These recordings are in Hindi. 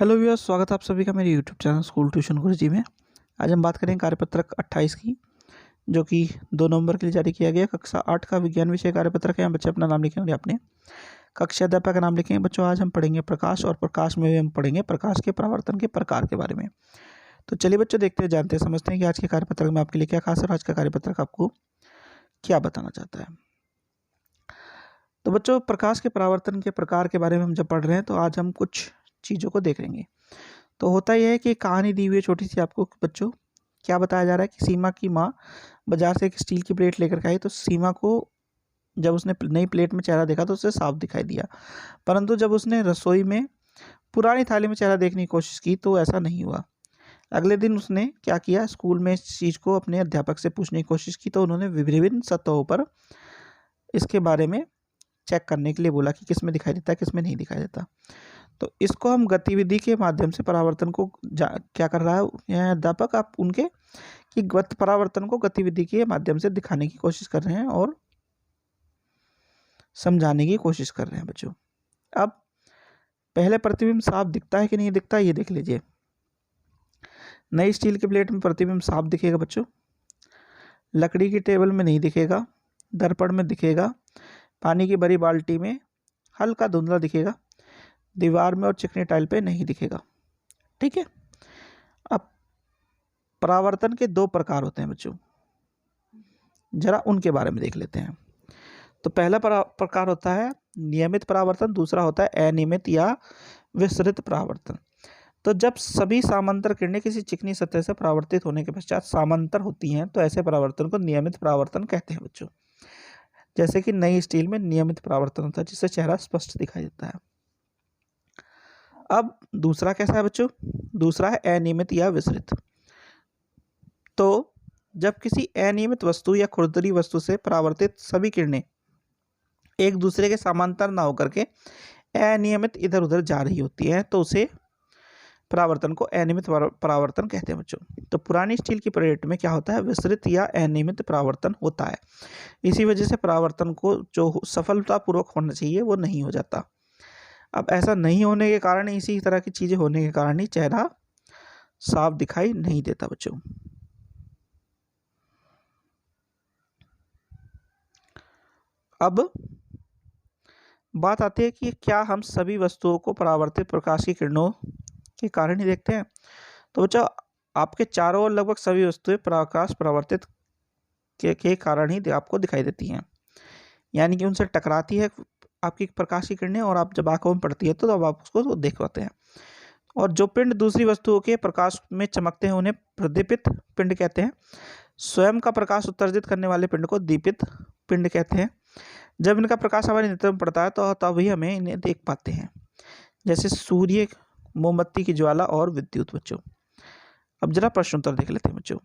हेलो व्यूअर्स, स्वागत है आप सभी का मेरे यूट्यूब चैनल स्कूल ट्यूशन गुरुजी में। आज हम बात करेंगे कार्यपत्रक 28 की, जो कि 2 नवंबर के लिए जारी किया गया। कक्षा 8 का विज्ञान विषय कार्यपत्रक है। बच्चे अपना नाम लिखेंगे, अपने कक्षा अध्यापक का नाम लिखेंगे। बच्चों, आज हम पढ़ेंगे प्रकाश, और प्रकाश में भी हम पढ़ेंगे प्रकाश के परावर्तन के प्रकार के बारे में। तो चलिए बच्चों, देखते हैं, जानते हैं, समझते हैं कि आज के कार्यपत्रक में आपके लिए क्या खास है और आज का कार्यपत्रक आपको क्या बताना चाहता है। तो बच्चों, प्रकाश के परावर्तन के प्रकार के बारे में हम जब पढ़ रहे हैं तो आज हम कुछ चीज़ों को देखेंगे। तो होता यह है कि कहानी दी हुई है छोटी सी आपको। बच्चों, क्या बताया जा रहा है कि सीमा की माँ बाजार से एक स्टील की प्लेट लेकर के आई। तो सीमा को जब उसने नई प्लेट में चेहरा देखा तो उसे साफ दिखाई दिया, परंतु जब उसने रसोई में पुरानी थाली में चेहरा देखने की कोशिश की तो ऐसा नहीं हुआ। अगले दिन उसने क्या किया, स्कूल में इस चीज़ को अपने अध्यापक से पूछने की कोशिश की। तो उन्होंने विभिन्न सतहों पर इसके बारे में चेक करने के लिए बोला कि किस में दिखाई देता है, किस में नहीं दिखाई देता। तो इसको हम गतिविधि के माध्यम से परावर्तन को क्या कर रहा है यह अध्यापक, आप उनके कि परावर्तन को गतिविधि के माध्यम से दिखाने की कोशिश कर रहे हैं और समझाने की कोशिश कर रहे हैं। बच्चों, अब पहले प्रतिबिंब साफ दिखता है कि नहीं दिखता, ये देख लीजिए। नई स्टील की प्लेट में प्रतिबिंब साफ दिखेगा बच्चों, लकड़ी की टेबल में नहीं दिखेगा, दर्पण में दिखेगा, पानी की भरी बाल्टी में हल्का धुंधला दिखेगा, दीवार में और चिकनी टाइल पे नहीं दिखेगा। ठीक है। अब परावर्तन के 2 प्रकार होते हैं बच्चों, जरा उनके बारे में देख लेते हैं। तो पहला प्रकार होता है नियमित परावर्तन, दूसरा होता है अनियमित या विसरित परावर्तन। तो जब सभी समांतर किरणें किसी चिकनी सतह से परावर्तित होने के पश्चात समांतर होती हैं तो ऐसे परावर्तन को नियमित परावर्तन कहते हैं बच्चों। जैसे कि नई स्टील में नियमित परावर्तन होता है जिससे चेहरा स्पष्ट दिखाई देता है। अब दूसरा कैसा है बच्चों, दूसरा है अनियमित या विसरित। तो जब किसी अनियमित वस्तु या खुरदरी वस्तु से परावर्तित सभी किरणें एक दूसरे के समांतर ना होकर के अनियमित इधर उधर जा रही होती हैं तो उसे परावर्तन को अनियमित परावर्तन कहते हैं बच्चों। तो पुरानी स्टील की प्लेट में क्या होता है, विसरित या अनियमित परावर्तन होता है। इसी वजह से परावर्तन को जो सफलतापूर्वक होना चाहिए वो नहीं हो जाता। अब ऐसा नहीं होने के कारण, इसी तरह की चीजें होने के कारण ही चेहरा साफ दिखाई नहीं देता बच्चों। अब बात आती है कि क्या हम सभी वस्तुओं को परावर्तित प्रकाश की किरणों के कारण ही देखते हैं। तो बच्चों, आपके चारों ओर लगभग सभी वस्तुएं प्रकाश परावर्तित के कारण ही आपको दिखाई देती हैं, यानी कि उनसे टकराती है आपकी प्रकाश की किरणें और आप जब आंखों में पड़ती है तो अब आप उसको देख पाते हैं। और जो पिंड दूसरी वस्तुओं के प्रकाश में चमकते हैं उन्हें प्रदीपित पिंड कहते हैं। स्वयं का प्रकाश उत्सर्जित करने वाले पिंड को दीपित पिंड कहते हैं। जब इनका प्रकाश हमारे नेत्र में पड़ता है तो तभी हमें इन्हें देख पाते हैं, जैसे सूर्य, मोमबत्ती की ज्वाला और विद्युत। बच्चों, अब जरा प्रश्न उत्तर देख लेते हैं बच्चों।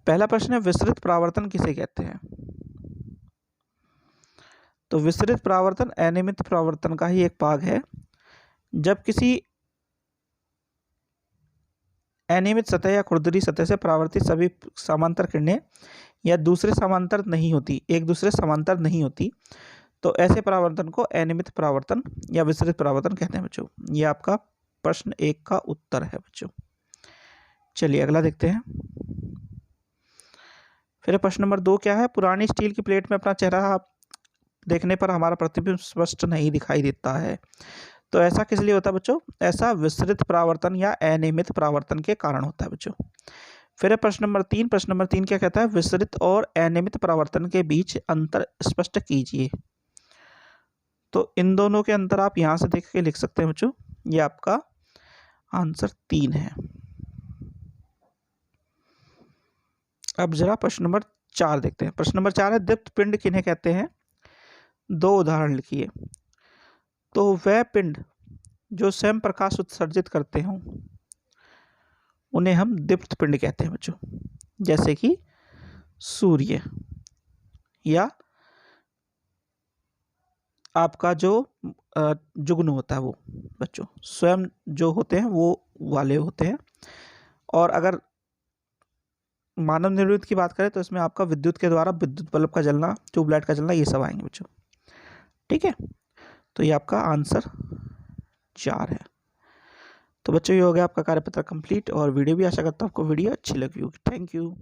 पहला प्रश्न है, विसरित परावर्तन किसे कहते हैं। तो विसरित परावर्तन अनियमित परावर्तन का ही एक भाग है। जब किसी अनियमित सतह या खुरदरी सतह से परावर्तित सभी समांतर किरणें या दूसरे समांतर नहीं होती, एक दूसरे समांतर नहीं होती, तो ऐसे परावर्तन को अनियमित परावर्तन या विसरित परावर्तन कहते हैं बच्चों। ये आपका प्रश्न 1 का उत्तर है बच्चों। चलिए अगला देखते हैं। फिर प्रश्न नंबर 2 क्या है, पुरानी स्टील की प्लेट में अपना चेहरा देखने पर हमारा प्रतिबिंब स्पष्ट नहीं दिखाई देता है। तो ऐसा किस लिए होता है बच्चों, ऐसा विसरित परावर्तन या अनियमित परावर्तन के कारण होता है बच्चों। फिर प्रश्न नंबर 3, प्रश्न नंबर 3 क्या कहता है, विसरित और अनियमित परावर्तन के बीच अंतर स्पष्ट कीजिए। तो इन दोनों के अंतर आप यहां से देख के लिख सकते हैं बच्चों। ये आपका आंसर 3 है। अब जरा प्रश्न नंबर 4 देखते हैं। प्रश्न नंबर 4 है, दीप्त पिंड किन्हें कहते हैं। 2 उदाहरण लिखिए। तो वह पिंड जो स्वयं प्रकाश उत्सर्जित करते हों उन्हें हम दीप्त पिंड कहते हैं बच्चों, जैसे कि सूर्य या आपका जो जुगनू होता है वो बच्चों, स्वयं जो होते हैं वो वाले होते हैं। और अगर मानव निर्मित की बात करें तो इसमें आपका विद्युत के द्वारा विद्युत बल्ब का जलना, ट्यूबलाइट का जलना, ये सब आएंगे बच्चों। ठीक है, तो ये आपका आंसर 4 है। तो बच्चों ये हो गया आपका कार्यपत्र कंप्लीट और वीडियो भी, आशा करता हूँ आपको वीडियो अच्छी लगी होगी। Thank you.